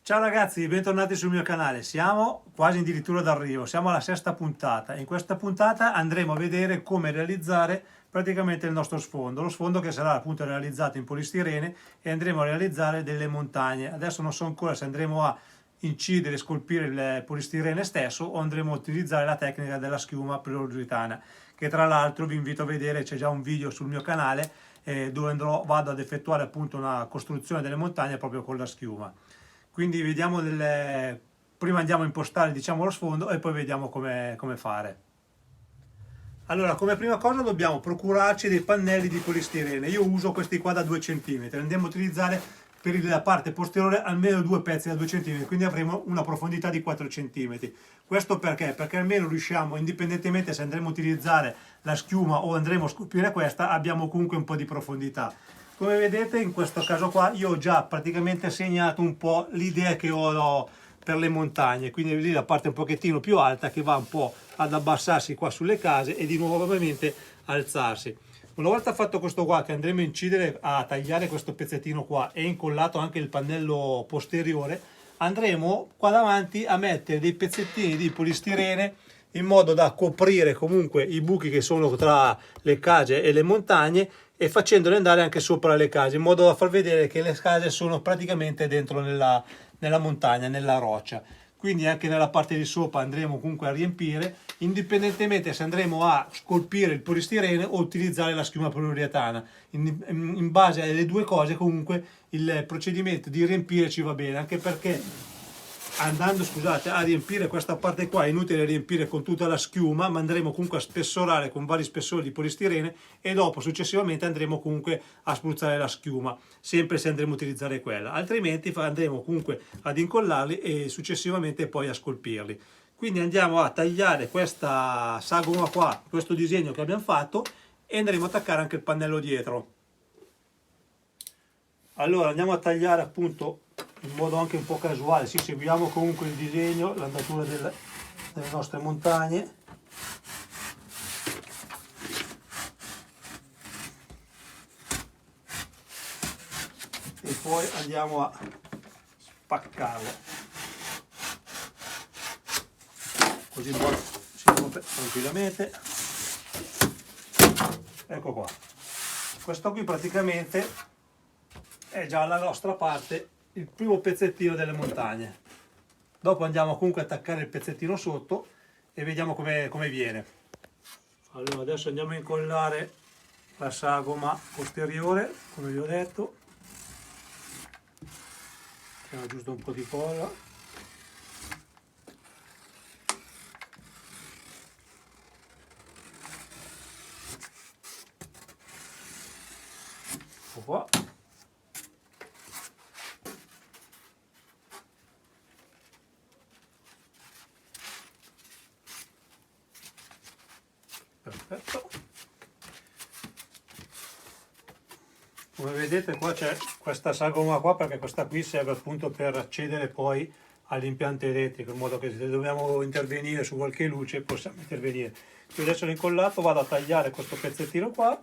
Ciao ragazzi, bentornati sul mio canale. Siamo quasi addirittura d'arrivo, siamo alla sesta puntata. In questa puntata andremo a vedere come realizzare praticamente il nostro sfondo, lo sfondo che sarà appunto realizzato in polistirene e andremo a realizzare delle montagne. Adesso non so ancora se andremo a incidere e scolpire il polistirene stesso o andremo a utilizzare la tecnica della schiuma poliuretana, che tra l'altro vi invito a vedere, c'è già un video sul mio canale dove vado ad effettuare appunto una costruzione delle montagne proprio con la schiuma. Quindi vediamo prima andiamo a impostare, diciamo, lo sfondo e poi vediamo come fare. Allora, come prima cosa dobbiamo procurarci dei pannelli di polistirene. Io uso questi qua da 2 cm. Andiamo a utilizzare per la parte posteriore almeno 2 pezzi da 2 cm, quindi avremo una profondità di 4 cm. Questo perché? Perché almeno riusciamo, indipendentemente se andremo a utilizzare la schiuma o andremo a scolpire questa, abbiamo comunque un po' di profondità. Come vedete in questo caso qua io ho già praticamente segnato un po' l'idea che ho per le montagne, quindi lì la parte un pochettino più alta che va un po' ad abbassarsi qua sulle case e di nuovo ovviamente alzarsi. Una volta fatto questo qua, che andremo a incidere, a tagliare questo pezzettino qua e incollato anche il pannello posteriore, andremo qua davanti a mettere dei pezzettini di polistirene in modo da coprire comunque i buchi che sono tra le case e le montagne e facendole andare anche sopra le case, in modo da far vedere che le case sono praticamente dentro nella montagna, nella roccia. Quindi anche nella parte di sopra andremo comunque a riempire, indipendentemente se andremo a scolpire il polistirene o utilizzare la schiuma poliuretana. In base alle due cose comunque il procedimento di riempire ci va bene, anche perché andando, scusate, a riempire questa parte qua è inutile riempire con tutta la schiuma, ma andremo comunque a spessorare con vari spessori di polistirene e dopo successivamente andremo comunque a spruzzare la schiuma, sempre se andremo a utilizzare quella, altrimenti andremo comunque ad incollarli e successivamente poi a scolpirli. Quindi andiamo a tagliare questa sagoma qua, questo disegno che abbiamo fatto, e andremo a attaccare anche il pannello dietro. Allora andiamo a tagliare appunto in modo anche un po' casuale, sì, seguiamo comunque il disegno, l'andatura delle nostre montagne. E poi andiamo a spaccarlo, così si rompe tranquillamente. Ecco qua, questo qui praticamente è già la nostra parte, il primo pezzettino delle montagne. Dopo andiamo comunque a attaccare il pezzettino sotto e vediamo come viene. Allora adesso andiamo a incollare la sagoma posteriore, come vi ho detto. Mettiamo giusto un po' di colla. Ecco qua. Perfetto. Come vedete qua c'è questa sagoma qua, perché questa qui serve appunto per accedere poi all'impianto elettrico, in modo che se dobbiamo intervenire su qualche luce possiamo intervenire. Io adesso l'ho incollato, vado a tagliare questo pezzettino qua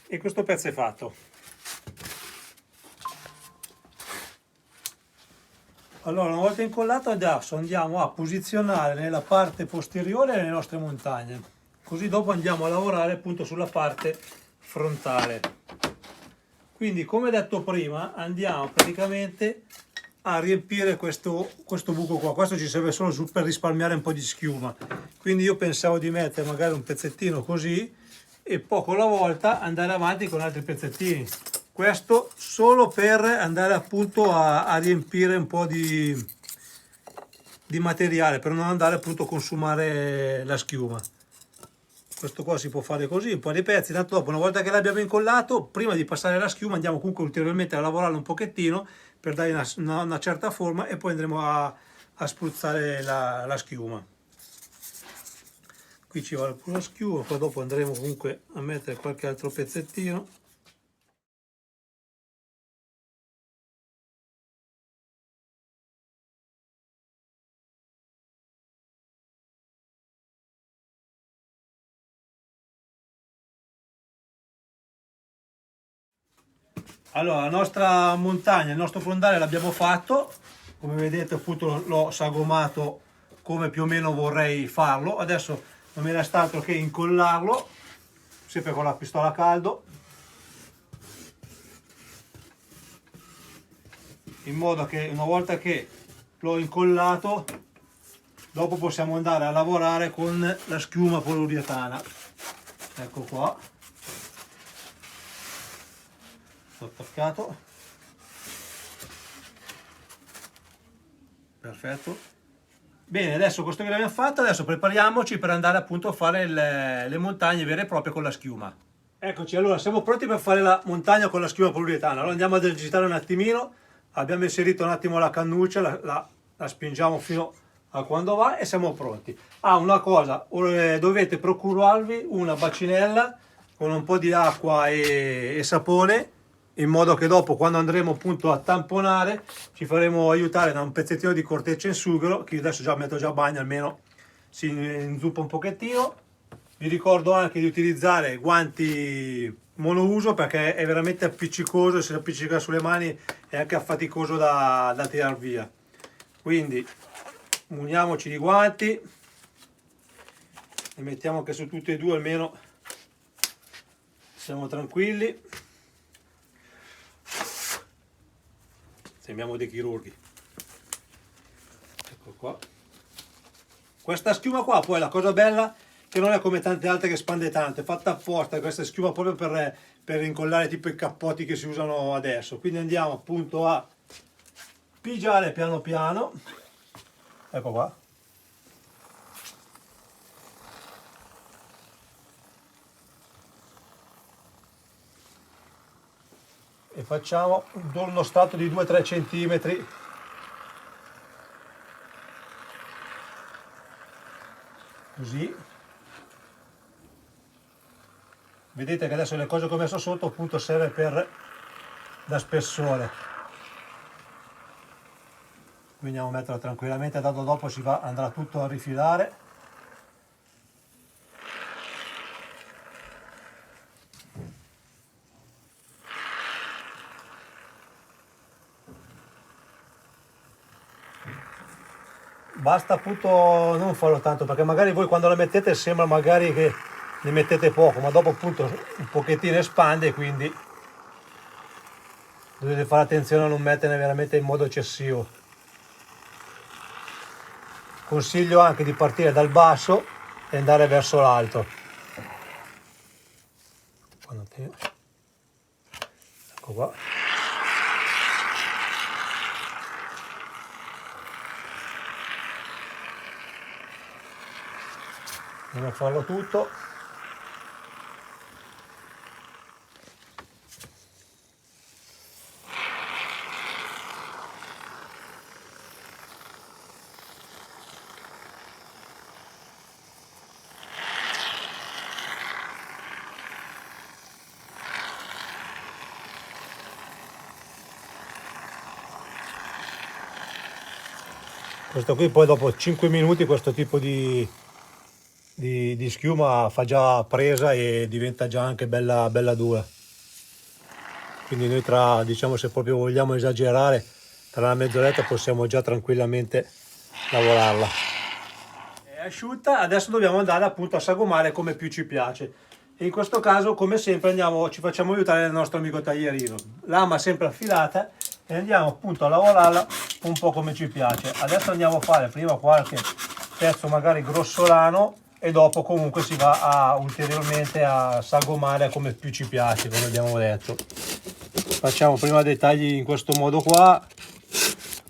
e questo pezzo è fatto. Allora, una volta incollato adesso andiamo a posizionare nella parte posteriore le nostre montagne, così dopo andiamo a lavorare appunto sulla parte frontale. Quindi, come detto prima, andiamo praticamente a riempire questo buco qua. Questo ci serve solo per risparmiare un po' di schiuma, quindi io pensavo di mettere magari un pezzettino così e poco alla volta andare avanti con altri pezzettini. Questo solo per andare appunto a riempire un po' di materiale, per non andare appunto a consumare la schiuma. Questo qua si può fare così, un po' di pezzi, tanto dopo una volta che l'abbiamo incollato, prima di passare la schiuma andiamo comunque ulteriormente a lavorarlo un pochettino per dargli una certa forma e poi andremo a spruzzare la schiuma. Qui ci va pure la schiuma, poi dopo andremo comunque a mettere qualche altro pezzettino. Allora, la nostra montagna, il nostro fondale l'abbiamo fatto, come vedete appunto l'ho sagomato come più o meno vorrei farlo. Adesso non mi resta altro che incollarlo, sempre con la pistola a caldo, in modo che una volta che l'ho incollato, dopo possiamo andare a lavorare con la schiuma poliuretana. Ecco qua, sto attaccato, perfetto. Bene, adesso questo che l'abbiamo fatto, adesso prepariamoci per andare appunto a fare le montagne vere e proprie con la schiuma. Eccoci, allora siamo pronti per fare la montagna con la schiuma poliuretana. Allora andiamo ad agitare un attimino, abbiamo inserito un attimo la cannuccia, la spingiamo fino a quando va e siamo pronti. Una cosa, dovete procurarvi una bacinella con un po' di acqua e sapone, in modo che dopo, quando andremo appunto a tamponare, ci faremo aiutare da un pezzettino di corteccia in sughero, che io adesso già metto già a bagno, almeno si inzuppa un pochettino. Vi ricordo anche di utilizzare guanti monouso, perché è veramente appiccicoso e se si appiccica sulle mani è anche affaticoso da tirar via. Quindi muniamoci di guanti, li mettiamo anche su tutti e due, almeno siamo tranquilli. Sembriamo dei chirurghi. Ecco qua. Questa schiuma qua poi la cosa bella che non è come tante altre che spande tanto, è fatta apposta questa schiuma proprio per incollare tipo i cappotti che si usano adesso. Quindi andiamo appunto a pigiare piano piano. Ecco qua. E facciamo uno strato di 2-3 centimetri. Così. Vedete che adesso le cose che ho messo sotto appunto serve per da spessore. Quindi andiamo a metterlo tranquillamente, tanto dopo andrà tutto a rifilare. Basta appunto non farlo tanto, perché magari voi quando la mettete sembra magari che ne mettete poco, ma dopo appunto un pochettino espande, quindi dovete fare attenzione a non metterne veramente in modo eccessivo. Consiglio anche di partire dal basso e andare verso l'alto. Ecco qua. Andiamo a farlo tutto. Questo qui poi dopo 5 minuti questo tipo di schiuma fa già presa e diventa già anche bella dura. Quindi noi diciamo, se proprio vogliamo esagerare, tra una mezz'oretta possiamo già tranquillamente lavorarla. È asciutta, adesso dobbiamo andare appunto a sagomare come più ci piace. E in questo caso, come sempre, ci facciamo aiutare dal nostro amico taglierino. Lama sempre affilata e andiamo appunto a lavorarla un po' come ci piace. Adesso andiamo a fare prima qualche pezzo magari grossolano e dopo comunque si va ulteriormente a sagomare come più ci piace, come abbiamo detto. Facciamo prima dei tagli in questo modo qua.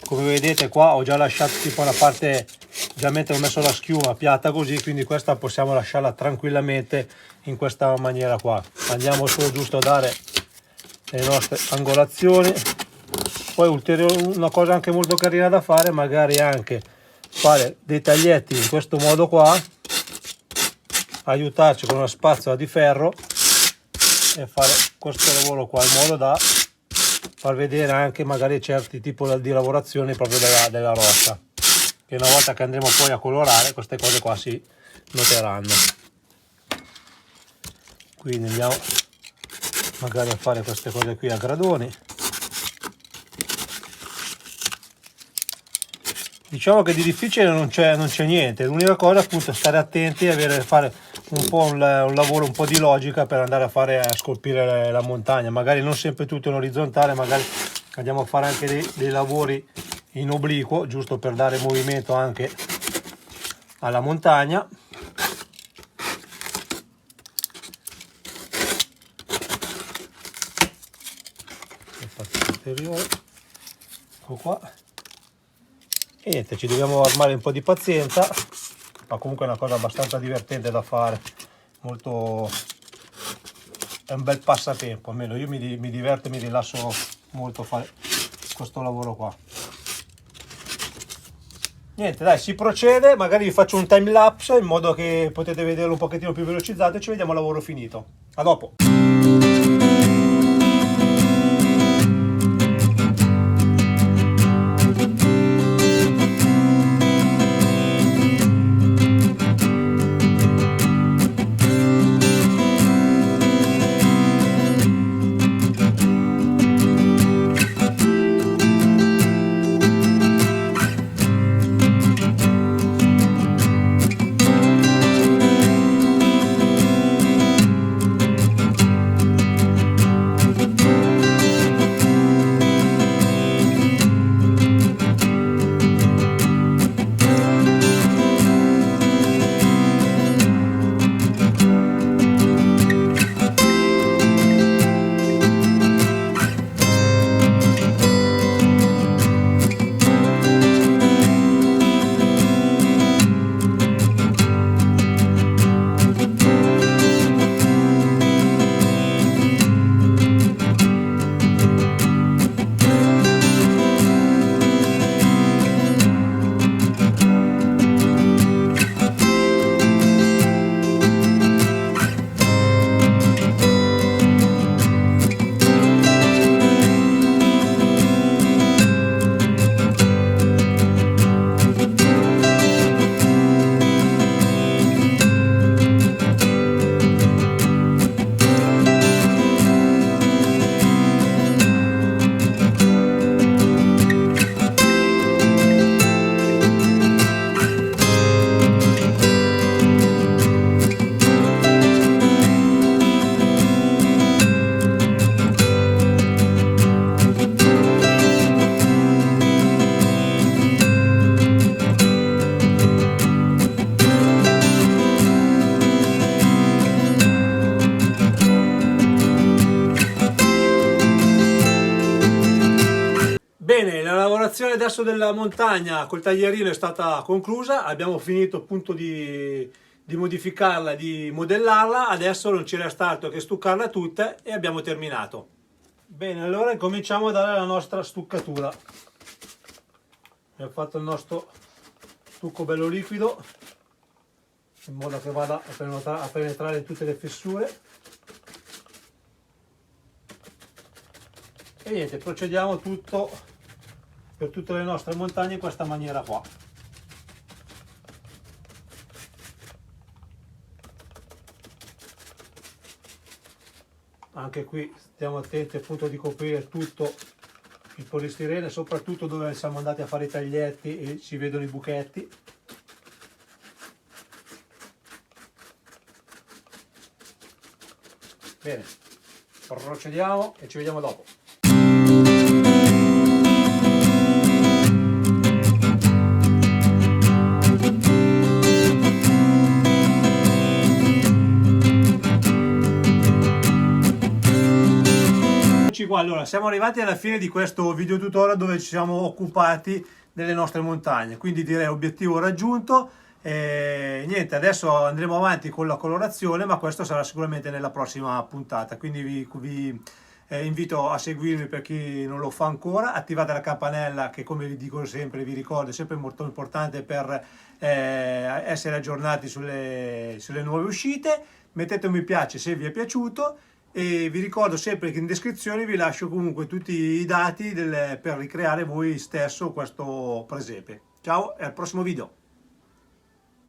Come vedete qua ho già lasciato tipo una parte, già mentre ho messo la schiuma piatta così, quindi questa possiamo lasciarla tranquillamente in questa maniera qua. Andiamo solo giusto a dare le nostre angolazioni. Poi una cosa anche molto carina da fare, magari anche fare dei taglietti in questo modo qua, aiutarci con una spazzola di ferro e fare questo lavoro qua in modo da far vedere anche magari certi tipi di lavorazioni proprio della roccia, che una volta che andremo poi a colorare queste cose qua si noteranno. Quindi andiamo magari a fare queste cose qui a gradoni. Diciamo che di difficile non c'è niente, l'unica cosa appunto è stare attenti e fare un po' un lavoro un po' di logica per andare a scolpire la montagna, magari non sempre tutto in orizzontale, magari andiamo a fare anche dei lavori in obliquo, giusto per dare movimento anche alla montagna. Ecco qua. E niente, ci dobbiamo armare un po' di pazienza, ma comunque è una cosa abbastanza divertente da fare, molto, è un bel passatempo, almeno io mi diverto e mi rilasso molto a fare questo lavoro qua. Niente, dai, si procede, magari vi faccio un time lapse in modo che potete vederlo un pochettino più velocizzato e ci vediamo al lavoro finito. A dopo! Bene, la lavorazione adesso della montagna col taglierino è stata conclusa, abbiamo finito appunto di modificarla, di modellarla, adesso non ci resta altro che stuccarla tutta e abbiamo terminato. Bene, allora cominciamo a dare la nostra stuccatura. Abbiamo fatto il nostro stucco bello liquido, in modo che vada a penetrare in tutte le fessure. E niente, procediamo tutto per tutte le nostre montagne in questa maniera qua. Anche qui stiamo attenti appunto di coprire tutto il polistirene, soprattutto dove siamo andati a fare i taglietti e si vedono i buchetti. Bene, procediamo e ci vediamo dopo. Qua, allora siamo arrivati alla fine di questo video tutorial dove ci siamo occupati delle nostre montagne, quindi direi obiettivo raggiunto. Niente, adesso andremo avanti con la colorazione, ma questo sarà sicuramente nella prossima puntata, quindi vi invito a seguirmi per chi non lo fa ancora, attivate la campanella che, come vi dico sempre, vi ricordo è sempre molto importante per essere aggiornati sulle nuove uscite. Mettete un mi piace se vi è piaciuto e vi ricordo sempre che in descrizione vi lascio comunque tutti i dati per ricreare voi stesso questo presepe. Ciao e al prossimo video!